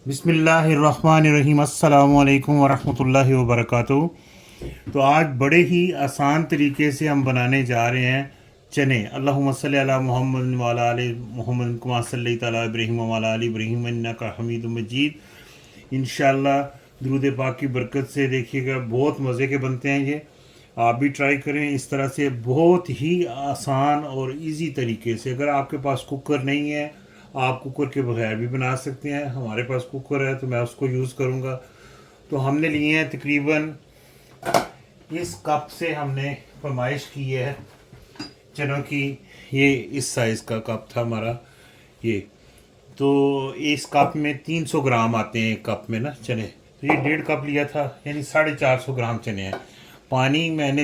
बिस्मिल्लाहिर्रहमानिर्रहीम अस्सलामुअलैकुम वरहमतुल्लाहि वबरकातुहू। तो आज बड़े ही आसान तरीके से हम बनाने जा रहे हैं चने। अल्लाहुम्मा सल्ली अला मुहम्मद व अला आलि मुहम्मद कमा सल्लैता अला इब्राहीम व अला आलि इब्राहीम इन्नका हमीदुम मजीद। इंशाअल्लाह दुरूद पाक की बरकत से देखिएगा बहुत मज़े के बनते हैं ये। आप भी ट्राई करें इस तरह से, बहुत ही आसान और इजी तरीके से। अगर आपके पास कुकर नहीं है आप कुकर के बगैर भी बना सकते हैं। हमारे पास कुकर है तो मैं उसको यूज़ करूँगा। तो हमने लिए हैं तकरीबन इस कप से हमने फरमाइश की है चनों की। ये इस साइज़ का कप था हमारा ये। तो इस कप में 300 ग्राम आते हैं एक कप में ना चने। तो ये 1.5 कप लिया था, यानी 450 ग्राम चने हैं। पानी मैंने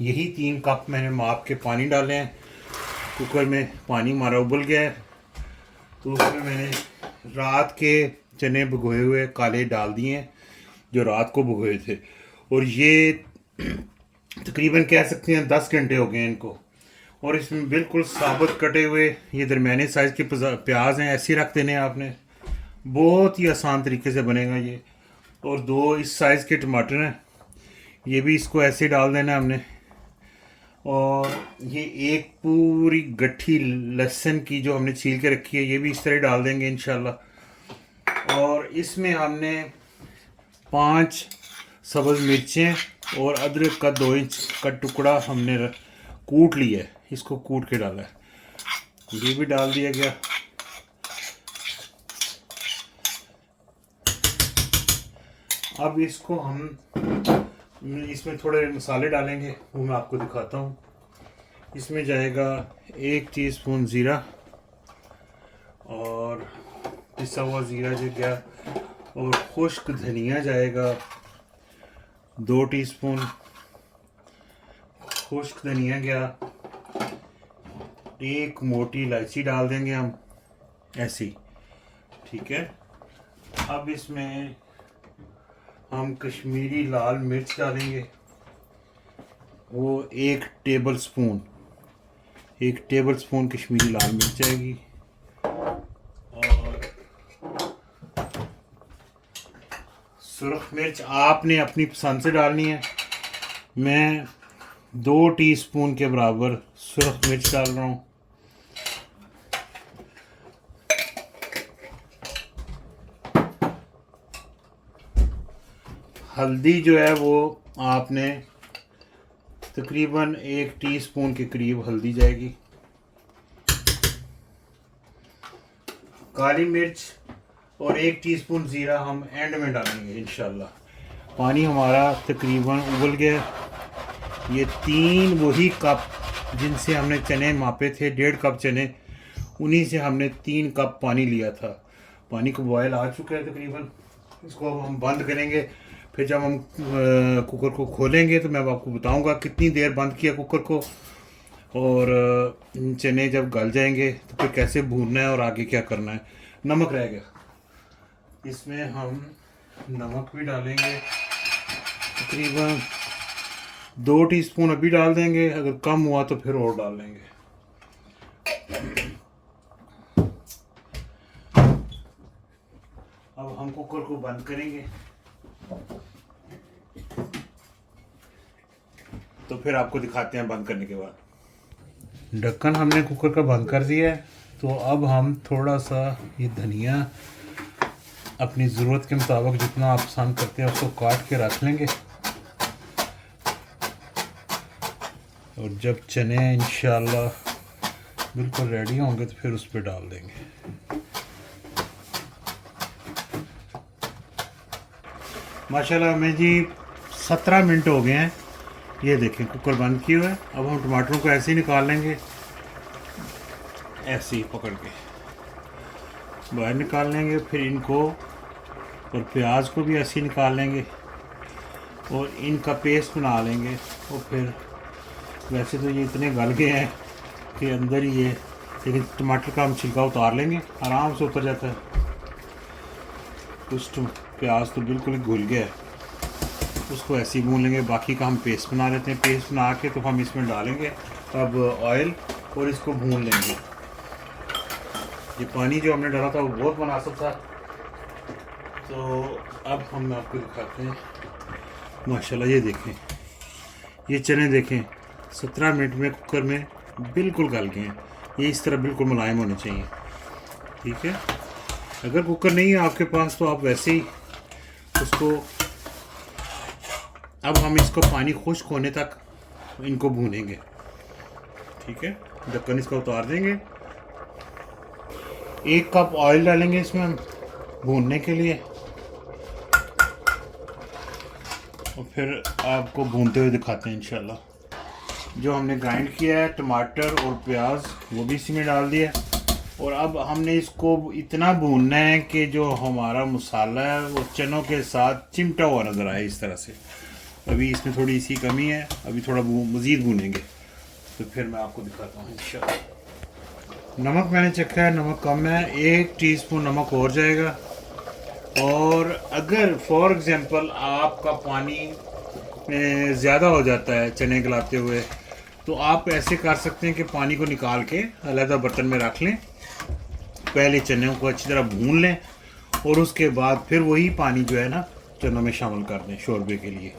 यही 3 कप मैंने माप के पानी डाले हैं। कुकर में पानी हमारा उबल गया है तो उसमें मैंने रात के चने भिगोए हुए काले डाल दिए हैं जो रात को भिगोए थे। और ये तकरीबन कह सकते हैं 10 घंटे हो गए इनको। और इसमें बिल्कुल साबुत कटे हुए ये दरमियाने साइज़ के प्याज हैं, ऐसे रख देने आपने। बहुत ही आसान तरीके से बनेगा ये। और 2 इस साइज़ के टमाटर हैं, ये भी इसको ऐसे डाल देना हमने। और ये एक पूरी गट्ठी लहसुन की जो हमने छील के रखी है ये भी इस तरह डाल देंगे इंशाल्लाह। और इसमें हमने 5 सब्ज़ मिर्चें और अदरक का 2 इंच का टुकड़ा हमने कूट लिया है, इसको कूट के डाला है। ये भी डाल दिया गया। अब इसको हम इसमें थोड़े मसाले डालेंगे, वो मैं आपको दिखाता हूँ। इसमें जाएगा 1 टीस्पून ज़ीरा और पिसा हुआ ज़ीरा जो गया। और खुश्क धनिया जाएगा 2 टीस्पून खुश्क धनिया गया। 1 मोटी इलायची डाल देंगे हम ऐसी, ठीक है। अब इसमें हम कश्मीरी लाल मिर्च डालेंगे, वो 1 टेबल स्पून कश्मीरी लाल मिर्च आएगी। और सुरख मिर्च आपने अपनी पसंद से डालनी है। मैं 2 टीस्पून के बराबर सुरख मिर्च डाल रहा हूँ। हल्दी जो है वो आपने तकरीबन 1 टीस्पून के करीब हल्दी जाएगी। काली मिर्च और 1 टीस्पून ज़ीरा हम एंड में डालेंगे इंशाल्लाह। पानी हमारा तकरीबन उबल गया। ये 3 वही कप जिनसे हमने चने मापे थे, 1.5 कप चने, उन्हीं से हमने 3 कप पानी लिया था। पानी को बॉयल आ चुका है तकरीबन। इसको अब हम बंद करेंगे। फिर जब हम कुकर को खोलेंगे तो मैं आपको बताऊंगा कितनी देर बंद किया कुकर को। और चने जब गल जाएंगे तो फिर कैसे भूनना है और आगे क्या करना है। नमक रह गया, इसमें हम नमक भी डालेंगे तकरीबन 2 टीस्पून अभी डाल देंगे, अगर कम हुआ तो फिर और डाल लेंगे। अब हम कुकर को बंद करेंगे तो फिर आपको दिखाते हैं बंद करने के बाद। ढक्कन हमने कुकर का बंद कर दिया है। तो अब हम थोड़ा सा ये धनिया अपनी ज़रूरत के मुताबिक जितना आप पसंद करते हैं उसको काट के रख लेंगे। और जब चने इंशाल्लाह बिल्कुल रेडी होंगे तो फिर उस पर डाल देंगे। माशाल्लाह में जी 17 मिनट हो गए हैं। ये देखें कुकर बंद किए हुए है। अब हम टमाटरों को ऐसे ही निकाल लेंगे, ऐसे ही पकड़ के बाहर निकाल लेंगे। फिर इनको और प्याज को भी ऐसे ही निकाल लेंगे और इनका पेस्ट बना लेंगे। और फिर वैसे तो ये इतने गल गए हैं कि अंदर ही है, लेकिन टमाटर का हम छिलका उतार लेंगे, आराम से उतर जाता है। कुछ प्याज तो बिल्कुल ही घुल गया है, उसको ऐसे ही भून लेंगे। बाकी का हम पेस्ट बना लेते हैं। पेस्ट बना के तो हम इसमें डालेंगे अब ऑयल और इसको भून लेंगे। ये पानी जो हमने डाला था वो बहुत मुनासिब था। तो अब हम आपको दिखाते हैं माशाल्लाह। ये देखें, ये चने देखें 17 मिनट में कुकर में बिल्कुल गल गए हैं। ये इस तरह बिल्कुल मुलायम होने चाहिए, ठीक है। अगर कुकर नहीं है आपके पास तो आप वैसे ही उसको, अब हम इसको पानी खुश्क होने तक इनको भूनेंगे, ठीक है। ढक्कन इसका उतार देंगे, 1 कप ऑयल डालेंगे इसमें हम भूनने के लिए, और फिर आपको भूनते हुए दिखाते हैं इंशाल्लाह। जो हमने ग्राइंड किया है टमाटर और प्याज वो भी इसी में डाल दिया, और अब हमने इसको इतना भूनना है कि जो हमारा मसाला है वो चनों के साथ चिमटा हुआ नज़र आए इस तरह से। अभी इसमें थोड़ी सी कमी है, अभी थोड़ा मज़ीद भूनेंगे तो फिर मैं आपको दिखाता हूँ इंशाल्लाह। नमक मैंने चखा है, नमक कम है, 1 टीस्पून नमक और जाएगा। और अगर फॉर एग्ज़ाम्पल आपका पानी ज़्यादा हो जाता है चने गलाते हुए, तो आप ऐसे कर सकते हैं कि पानी को निकाल के अलग बर्तन में रख लें, पहले चनों को अच्छी तरह भून लें और उसके बाद फिर वही पानी जो है ना चनों में शामिल कर दें शोरबे के लिए।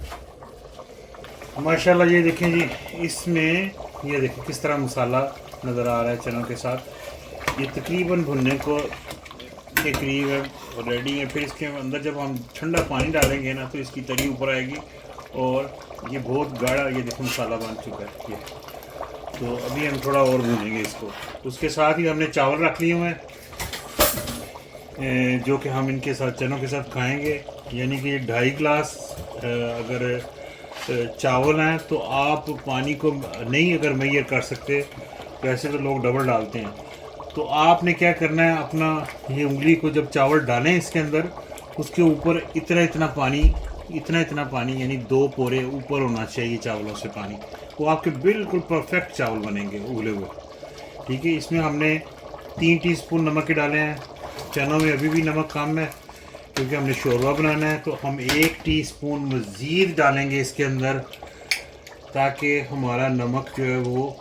माशाल्लाह ये देखें जी, इसमें ये देखें किस तरह मसाला नज़र आ रहा है चनों के साथ। ये तकरीबन भुनने को के करीब है, रेडी है। फिर इसके अंदर जब हम ठंडा पानी डालेंगे ना तो इसकी तरी ऊपर आएगी और ये बहुत गाढ़ा ये देखो मसाला बन चुका है ये। तो अभी हम थोड़ा और भूनेंगे इसको। उसके साथ ही हमने चावल रख लिए हुए हैं जो कि हम इनके साथ चनों के साथ खाएंगे, यानी कि 2.5 गिलास अगर चावल हैं तो आप पानी को नहीं अगर मैयर कर सकते, वैसे तो लोग डबल डालते हैं, तो आपने क्या करना है, अपना ये उंगली को जब चावल डालें इसके अंदर, उसके ऊपर इतना इतना पानी यानी 2 पोरे ऊपर होना चाहिए चावलों से पानी, वो आपके बिल्कुल परफेक्ट चावल बनेंगे उबले हुए, ठीक है। इसमें हमने 3 टीस्पून नमक के डाले हैं, चनों में अभी भी नमक कम है क्योंकि हमने शोरबा बनाना है, तो हम 1 टीस्पून मज़ीद डालेंगे इसके अंदर ताकि हमारा नमक जो है वो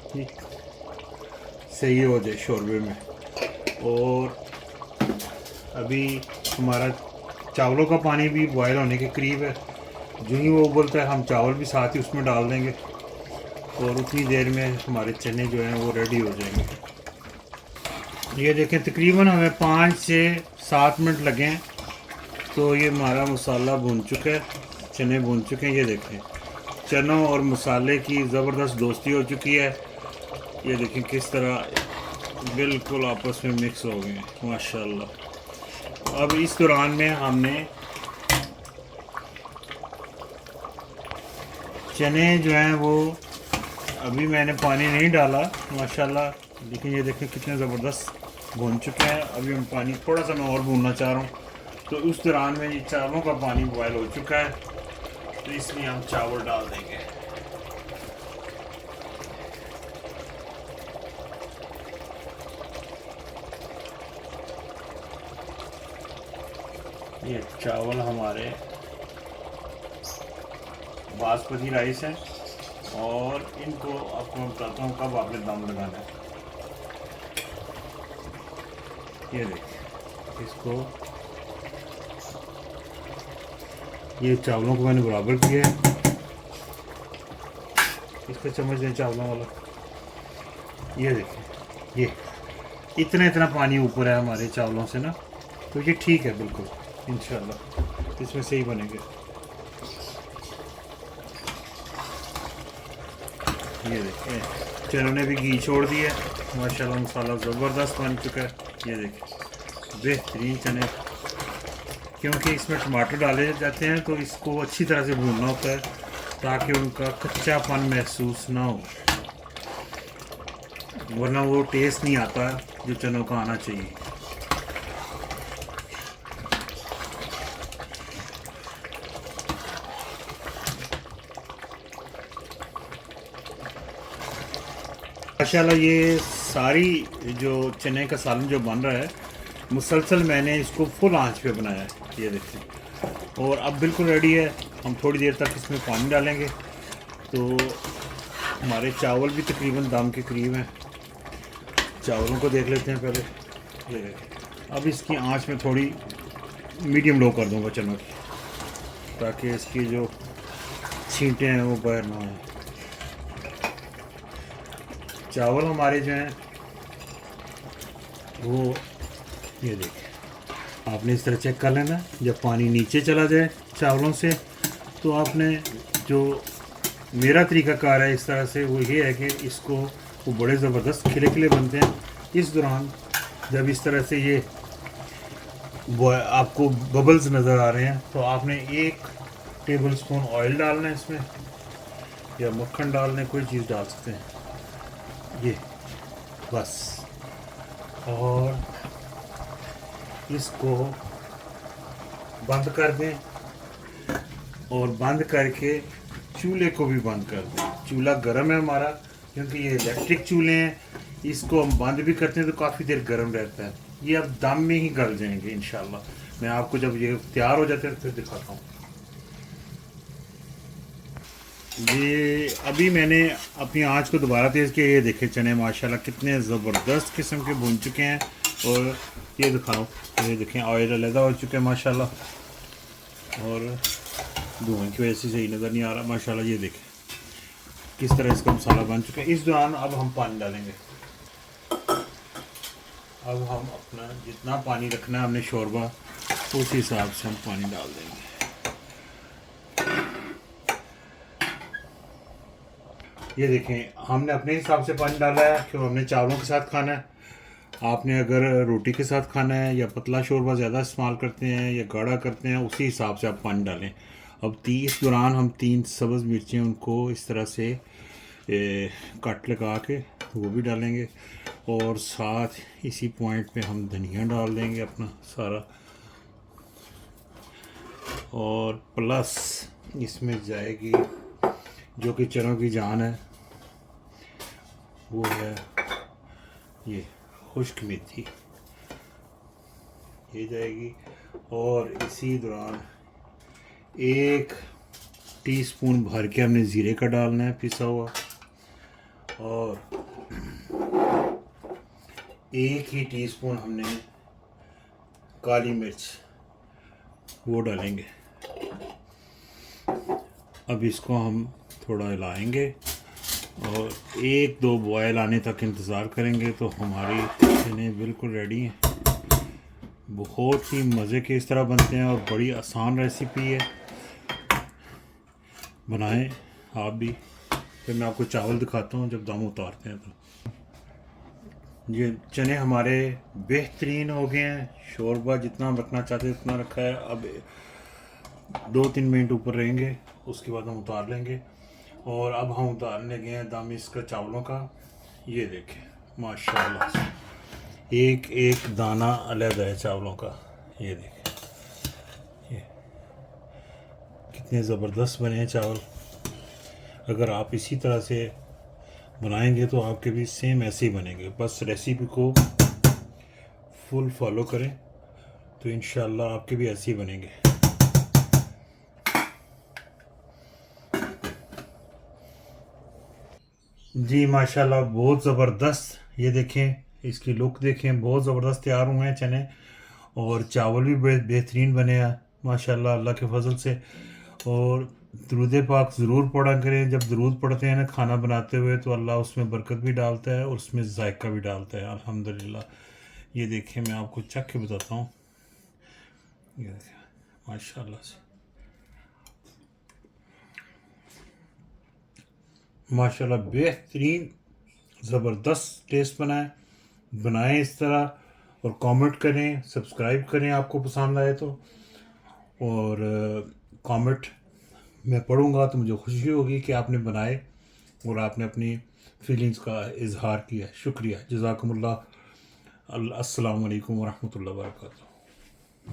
सही हो जाए शोरबे में। और अभी हमारा चावलों का पानी भी बॉयल होने के करीब है, जो ही वो उबलता है हम चावल भी साथ ही उसमें डाल देंगे और उतनी देर में हमारे चने जो हैं वो रेडी हो जाएंगे। ये देखें तकरीबन हमें 5 से 7 मिनट लगे हैं, तो ये हमारा मसाला भून चुका है, चने भून चुके हैं। ये देखें चनों और मसाले की ज़बरदस्त दोस्ती हो चुकी है। ये देखें किस तरह बिल्कुल आपस में मिक्स हो गए हैं माशाल्लाह। अब इस दौरान में हमने चने जो हैं वो, अभी मैंने पानी नहीं डाला माशाल्लाह, लेकिन ये देखें कितने ज़बरदस्त भून चुके हैं। अभी हम पानी थोड़ा सा मैं और भूनना चाह रहा हूँ, तो उस दौरान में ये चावलों का पानी बॉयल हो चुका है, तो इसमें हम चावल डाल देंगे। ये चावल हमारे बासमती राइस है और इनको आपको मैं बताता हूँ कब आपने दम लगाना है। ये देखिए इसको, ये चावलों को मैंने बराबर किया है, इसका चम्मच दें चावलों वाला। ये देखिए ये इतना पानी ऊपर है हमारे चावलों से ना, तो ये ठीक है बिल्कुल, इंशाल्लाह इसमें सही बनेंगे। ये देखिए चनों ने भी घी छोड़ दिया माशाल्लाह, मसाला ज़बरदस्त बन चुका है। ये देखिए बेहतरीन चने, क्योंकि इसमें टमाटर डाले जाते हैं तो इसको अच्छी तरह से भूनना होता है ताकि उनका कच्चापन महसूस ना हो, वरना वो टेस्ट नहीं आता जो चनों का आना चाहिए। माशाल्लाह ये सारी जो चने का सालन जो बन रहा है मुसलसल मैंने इसको फुल आंच पे बनाया है, ये देखिए। और अब बिल्कुल रेडी है, हम थोड़ी देर तक इसमें पानी डालेंगे तो हमारे चावल भी तकरीबन दम के करीब हैं। चावलों को देख लेते हैं पहले। ये देखिए अब इसकी आंच में थोड़ी मीडियम लो कर दूँगा चनों की, ताकि इसकी जो छींटे हैं वो बाहर ना आए। चावल हमारे जो हैं वो ये देखिए, आपने इस तरह चेक कर लेना। जब पानी नीचे चला जाए चावलों से, तो आपने जो मेरा तरीक़ाकार है इस तरह से, वो ये है कि इसको, वो बड़े ज़बरदस्त खिले खिले बनते हैं। इस दौरान जब इस तरह से ये आपको बबल्स नज़र आ रहे हैं, तो आपने 1 टेबल स्पून ऑयल डालना है इसमें, या मक्खन डालना है, कोई चीज़ डाल सकते हैं ये, बस। और इसको बंद कर दें, और बंद करके चूल्हे को भी बंद कर दें। चूल्हा गर्म है हमारा, क्योंकि ये इलेक्ट्रिक चूल्हे हैं। इसको हम बंद भी करते हैं तो काफ़ी देर गर्म रहता है। ये अब दम में ही गल जाएंगे इंशाल्लाह। मैं आपको जब ये तैयार हो जाते हैं फिर दिखाता हूँ। ये अभी मैंने अपनी आंच को दोबारा तेज़ किया। ये देखे चने माशाल्लाह कितने ज़बरदस्त किस्म के भून चुके हैं। और ये दिखाओ, ये देखें ऑयल अलग हो चुके हैं माशाल्लाह, और धुएँ की वजह से सही नज़र नहीं आ रहा माशाल्लाह। ये देखें किस तरह इसका मसाला बन चुका है। इस दौरान अब हम पानी डालेंगे। अब हम अपना जितना पानी रखना है हमने शोरबा, उस हिसाब से हम पानी डाल देंगे। ये देखें हमने अपने हिसाब से पानी डाला है, क्यों हमने चावलों के साथ खाना है। आपने अगर रोटी के साथ खाना है, या पतला शोरबा ज़्यादा इस्तेमाल करते हैं या गाढ़ा करते हैं, उसी हिसाब से आप पानी डालें। अब इस दौरान हम 3 सब्ज़ मिर्चें उनको इस तरह से कट लगा के वो भी डालेंगे, और साथ इसी पॉइंट पे हम धनिया डाल देंगे अपना सारा, और प्लस इसमें जाएगी जो कि चनों की जान है, वो है ये खुश्क मेथी, ये जाएगी। और इसी दौरान 1 टीस्पून भर के हमने ज़ीरे का डालना है पिसा हुआ, और 1 ही टीस्पून हमने काली मिर्च वो डालेंगे। अब इसको हम थोड़ा हिलाएंगे और 1-2 बॉयल आने तक इंतज़ार करेंगे, तो हमारी चने बिल्कुल रेडी हैं। बहुत ही मज़े के इस तरह बनते हैं, और बड़ी आसान रेसिपी है, बनाएं आप भी। फिर मैं आपको चावल दिखाता हूँ जब दम उतारते हैं। तो ये चने हमारे बेहतरीन हो गए हैं। शोरबा जितना रखना चाहते हैं उतना रखा है। अब 2-3 मिनट ऊपर रहेंगे, उसके बाद हम उतार लेंगे। और अब हम उतारने गए हैं दम इसका चावलों का। ये देखें माशाल्लाह, एक एक दाना अलग है चावलों का। ये देखें, ये कितने ज़बरदस्त बने हैं चावल। अगर आप इसी तरह से बनाएंगे तो आपके भी सेम ऐसे ही बनेंगे। बस रेसिपी को फुल फॉलो करें तो इंशाल्लाह आपके भी ऐसे ही बनेंगे। जी माशाल्लाह बहुत ज़बरदस्त। ये देखें, इसकी लुक देखें, बहुत ज़बरदस्त तैयार हुए हैं चने, और चावल भी बेहतरीन बने हैं माशाल्लाह अल्लाह के फजल से। और दुरूद पाक ज़रूर पढ़ा करें। जब दुरूद पढ़ते हैं ना खाना बनाते हुए, तो अल्लाह उसमें बरकत भी डालता है और उसमें जायका भी डालता है अल्हम्दुलिल्लाह। ये देखें, मैं आपको चख के बताता हूँ। ये देखें माशाल्लाह से, माशाल्लाह बेहतरीन ज़बरदस्त टेस्ट बनाएं इस तरह, और कमेंट करें, सब्सक्राइब करें आपको पसंद आए तो। और कमेंट मैं पढ़ूंगा तो मुझे खुशी होगी कि आपने बनाए और आपने अपनी फीलिंग्स का इजहार किया। शुक्रिया, जज़ाकुमुल्लाह। अस्सलामु अलैकुम व रहमतुल्लाहि व बरकातुहू।